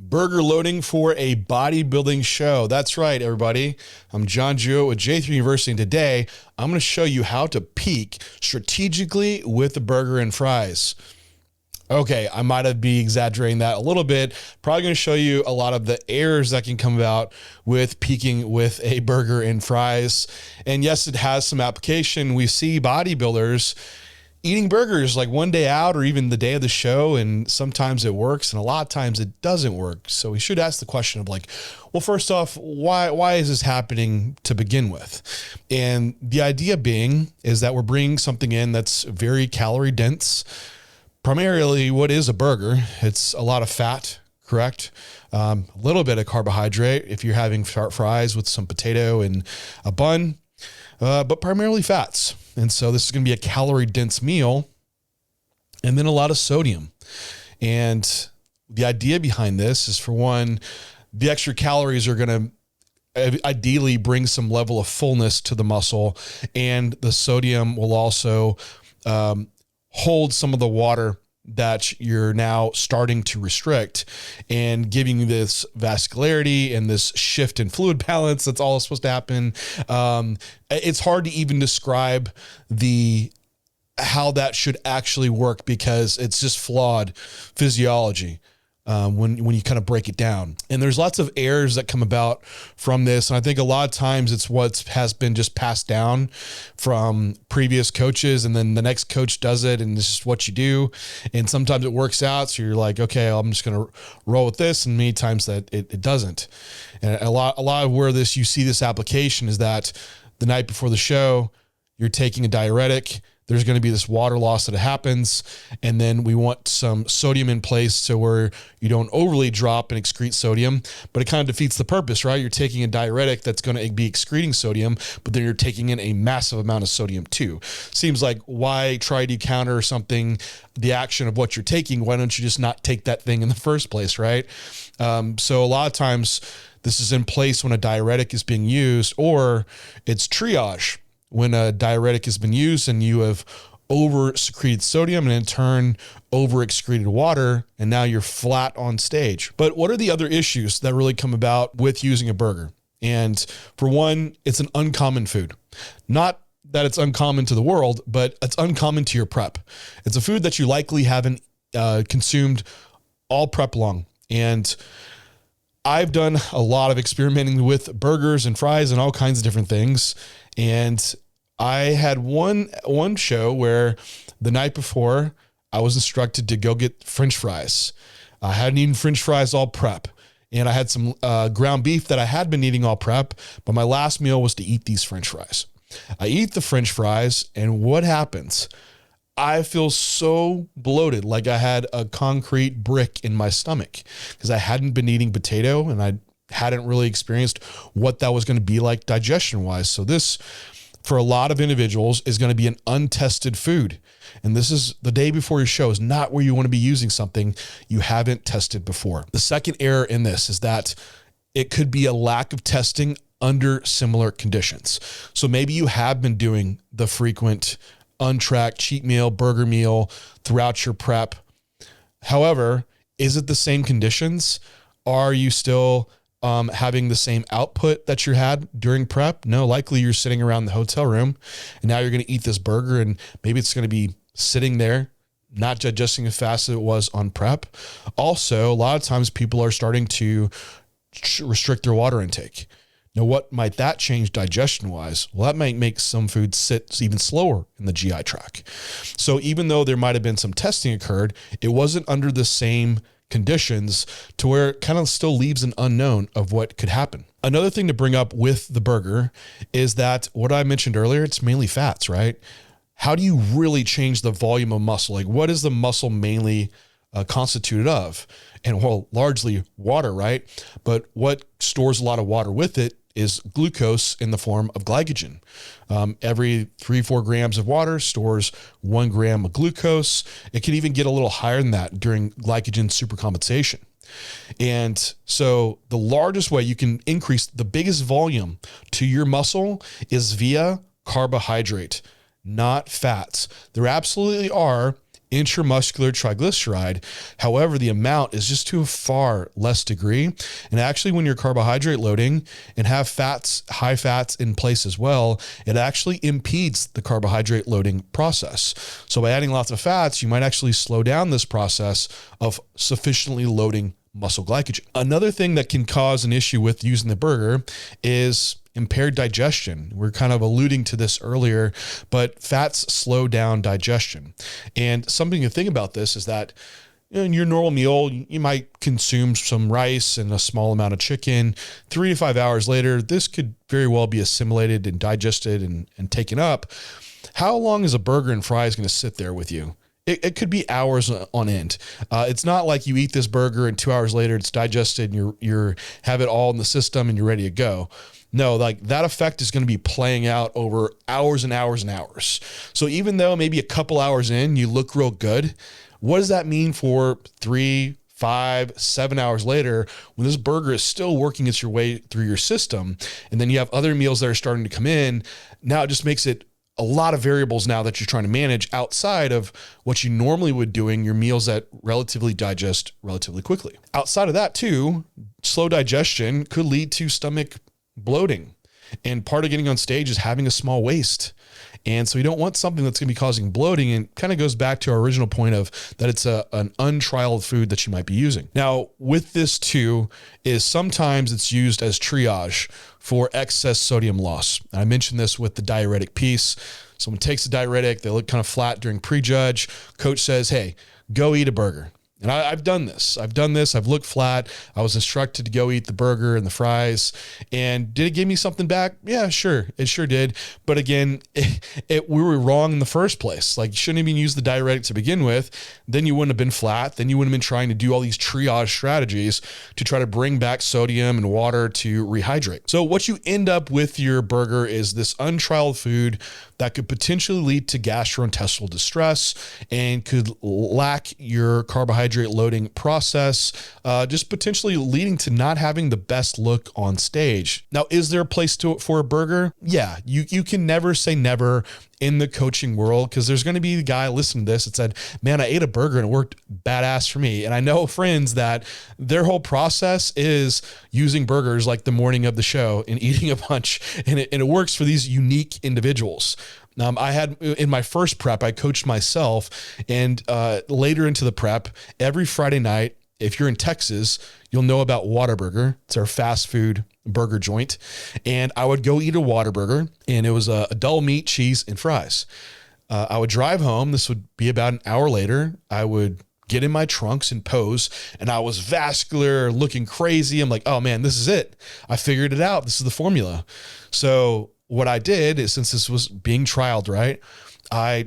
Burger loading for a bodybuilding show. That's right, everybody. I'm John Jewett with J3U University, and today I'm going to show you how to peak strategically with the burger and fries. Okay, I might be exaggerating that a little bit. Probably going to show you a lot of the errors that can come about with peaking with a burger and fries. And yes, it has some application. We see bodybuilders eating burgers like one day out or even the day of the show, and sometimes it works and a lot of times it doesn't work. So we should ask the question of like, well, first off, why is this happening to begin with? And the idea being is that we're bringing something in that's very calorie dense. Primarily, what is a burger? It's a lot of fat, correct? A little bit of carbohydrate if you're having fries with some potato and a bun, but primarily fats. And so this is going to be a calorie dense meal, and then a lot of sodium. And the idea behind this is, for one, the extra calories are going to ideally bring some level of fullness to the muscle, and the sodium will also hold some of the water that you're now starting to restrict and giving you this vascularity and this shift in fluid balance. That's all supposed to happen. It's hard to even describe how that should actually work because it's just flawed physiology. When you kind of break it down. And there's lots of errors that come about from this. And I think a lot of times it's what has been just passed down from previous coaches, and then the next coach does it, and this is what you do. And sometimes it works out. So you're like, okay, I'm just going to roll with this. And many times that it doesn't. And a lot of where you see this application is that the night before the show, you're taking a diuretic. There's going to be this water loss that happens, and then we want some sodium in place so where you don't overly drop and excrete sodium, but it kind of defeats the purpose, right? You're taking a diuretic that's going to be excreting sodium, but then you're taking in a massive amount of sodium too. Seems like, why try to counter something, the action of what you're taking? Why don't you just not take that thing in the first place, right? So a lot of times this is in place when a diuretic is being used, or it's triage. When a diuretic has been used and you have over-secreted sodium and in turn over-excreted water, and now you're flat on stage. But what are the other issues that really come about with using a burger? And for one, it's an uncommon food. Not that it's uncommon to the world, but it's uncommon to your prep. It's a food that you likely haven't consumed all prep long. And I've done a lot of experimenting with burgers and fries and all kinds of different things. And I had one show where the night before I was instructed to go get French fries. I hadn't eaten French fries all prep. And I had some ground beef that I had been eating all prep, but my last meal was to eat these French fries. I eat the French fries, and what happens? I feel so bloated, like I had a concrete brick in my stomach because I hadn't been eating potato and I hadn't really experienced what that was going to be like digestion wise. So this, for a lot of individuals, is going to be an untested food. And this is the day before your show is not where you want to be using something you haven't tested before. The second error in this is that it could be a lack of testing under similar conditions. So maybe you have been doing the frequent untracked cheat meal, burger meal throughout your prep. However, is it the same conditions? Are you still having the same output that you had during prep? No, likely you're sitting around the hotel room and now you're going to eat this burger and maybe it's going to be sitting there, not digesting as fast as it was on prep. Also, a lot of times people are starting to restrict their water intake. Now, what might that change digestion-wise? Well, that might make some foods sit even slower in the GI tract. So even though there might have been some testing occurred, it wasn't under the same conditions to where it kind of still leaves an unknown of what could happen. Another thing to bring up with the burger is that what I mentioned earlier, it's mainly fats, right? How do you really change the volume of muscle? Like, what is the muscle mainly constituted of? And well, largely water, right? But what stores a lot of water with it is glucose in the form of glycogen. Every 3-4 grams of water stores 1 gram of glucose. It can even get a little higher than that during glycogen supercompensation. And so the largest way you can increase the biggest volume to your muscle is via carbohydrate, not fats. There absolutely are intramuscular triglyceride. However, the amount is just to a far less degree. And actually, when you're carbohydrate loading and have fats, high fats in place as well, it actually impedes the carbohydrate loading process. So by adding lots of fats, you might actually slow down this process of sufficiently loading muscle glycogen. Another thing that can cause an issue with using the burger is impaired digestion. We're kind of alluding to this earlier, but fats slow down digestion. And something to think about this is that in your normal meal, you might consume some rice and a small amount of chicken. 3 to 5 hours later, this could very well be assimilated and digested and taken up. How long is a burger and fries going to sit there with you? It could be hours on end. It's not like you eat this burger and 2 hours later it's digested and you have it all in the system and you're ready to go. No, like that effect is going to be playing out over hours and hours and hours. So even though maybe a couple hours in, you look real good, what does that mean for 3, 5, 7 hours later when this burger is still working its way through your system? And then you have other meals that are starting to come in. Now it just makes it a lot of variables now that you're trying to manage outside of what you normally would doing your meals that relatively digest relatively quickly. Outside of that too, slow digestion could lead to stomach bloating. And part of getting on stage is having a small waist. And so you don't want something that's going to be causing bloating, and kind of goes back to our original point of that it's an untrialed food that you might be using. Now, with this too, is sometimes it's used as triage for excess sodium loss. I mentioned this with the diuretic piece. Someone takes a diuretic, they look kind of flat during prejudge. Coach says, hey, go eat a burger. And I've done this. I've looked flat. I was instructed to go eat the burger and the fries. And did it give me something back? Yeah, sure. It sure did. But again, we were wrong in the first place. Like, you shouldn't even use the diuretic to begin with. Then you wouldn't have been flat. Then you wouldn't have been trying to do all these triage strategies to try to bring back sodium and water to rehydrate. So what you end up with your burger is this untrialed food that could potentially lead to gastrointestinal distress and could lack your carbohydrate loading process, just potentially leading to not having the best look on stage. Now, is there a place for a burger? Yeah, you can never say never in the coaching world, because there's going to be the guy listening to this that said, man, I ate a burger and it worked badass for me. And I know friends that their whole process is using burgers like the morning of the show and eating a bunch, and it works for these unique individuals. I had in my first prep, I coached myself, and later into the prep, every Friday night, if you're in Texas, you'll know about Whataburger. It's our fast food burger joint. And I would go eat a Whataburger, and it was a double meat, cheese, and fries. I would drive home. This would be about an hour later. I would get in my trunks and pose, and I was vascular, looking crazy. I'm like, oh man, this is it. I figured it out. This is the formula. So what I did is, since this was being trialed, right?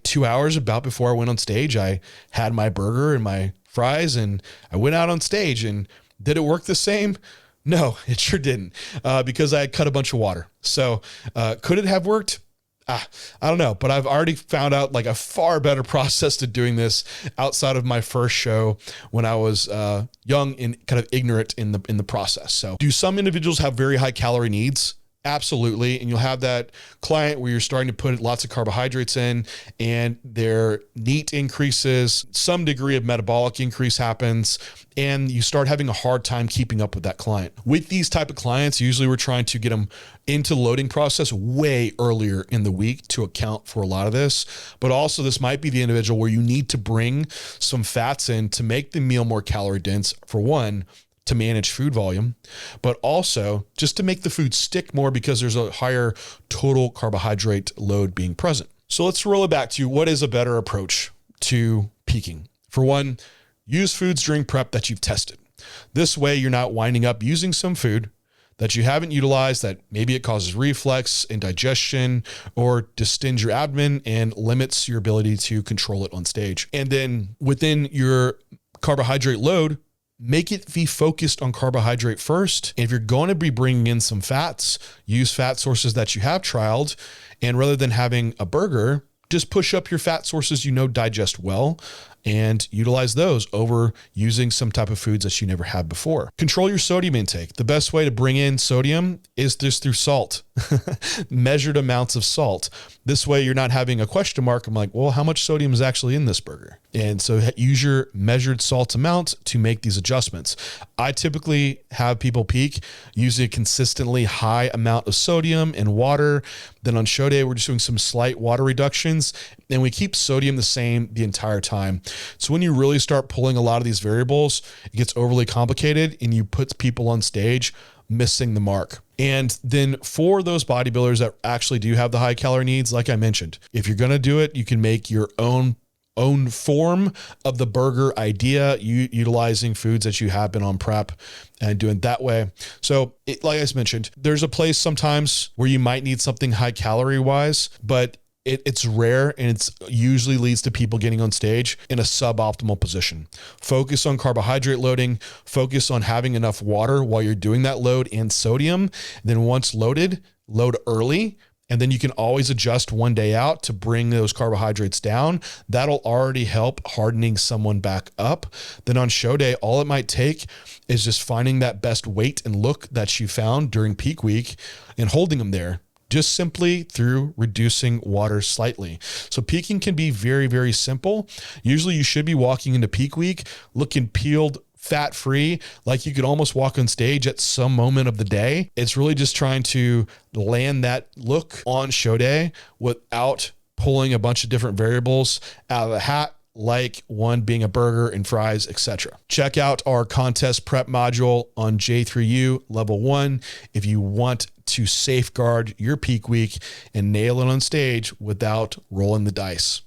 2 hours about before I went on stage, I had my burger and my fries, and I went out on stage. And did it work the same? No, it sure didn't, because I had cut a bunch of water. So could it have worked? I don't know, but I've already found out like a far better process to doing this outside of my first show when I was young and kind of ignorant in the process. So do some individuals have very high calorie needs? Absolutely. And you'll have that client where you're starting to put lots of carbohydrates in and their NEAT increases, some degree of metabolic increase happens, and you start having a hard time keeping up with that client. With these type of clients, usually we're trying to get them into the loading process way earlier in the week to account for a lot of this. But also this might be the individual where you need to bring some fats in to make the meal more calorie dense, for one, to manage food volume, but also just to make the food stick more because there's a higher total carbohydrate load being present. So let's roll it back to what is a better approach to peaking. For one, use foods during prep that you've tested. This way you're not winding up using some food that you haven't utilized, that maybe it causes reflux, indigestion, or distends your abdomen and limits your ability to control it on stage. And then within your carbohydrate load, make it be focused on carbohydrate first. And if you're going to be bringing in some fats, use fat sources that you have trialed. And rather than having a burger, just push up your fat sources you know digest well and utilize those over using some type of foods that you never had before. Control your sodium intake. The best way to bring in sodium is just through salt. measured amounts of salt. This way you're not having a question mark. I'm like, well, how much sodium is actually in this burger? And so use your measured salt amount to make these adjustments. I typically have people peak using a consistently high amount of sodium and water. Then on show day, we're just doing some slight water reductions, and we keep sodium the same the entire time. So when you really start pulling a lot of these variables, it gets overly complicated and you put people on stage missing the mark. And then for those bodybuilders that actually do have the high calorie needs, like I mentioned, if you're going to do it, you can make your own form of the burger idea, utilizing foods that you have been on prep and doing it that way. So like I mentioned, there's a place sometimes where you might need something high calorie wise, but it's rare, and it's usually leads to people getting on stage in a suboptimal position. Focus on carbohydrate loading, focus on having enough water while you're doing that load and sodium. Then once loaded, load early. And then you can always adjust one day out to bring those carbohydrates down. That'll already help hardening someone back up. Then on show day, all it might take is just finding that best weight and look that you found during peak week and holding them there, just simply through reducing water slightly. So peaking can be very, very simple. Usually you should be walking into peak week looking peeled, fat-free, like you could almost walk on stage at some moment of the day. It's really just trying to land that look on show day without pulling a bunch of different variables out of the hat, like one being a burger and fries, etc. Check out our contest prep module on J3U level 1 if you want to safeguard your peak week and nail it on stage without rolling the dice.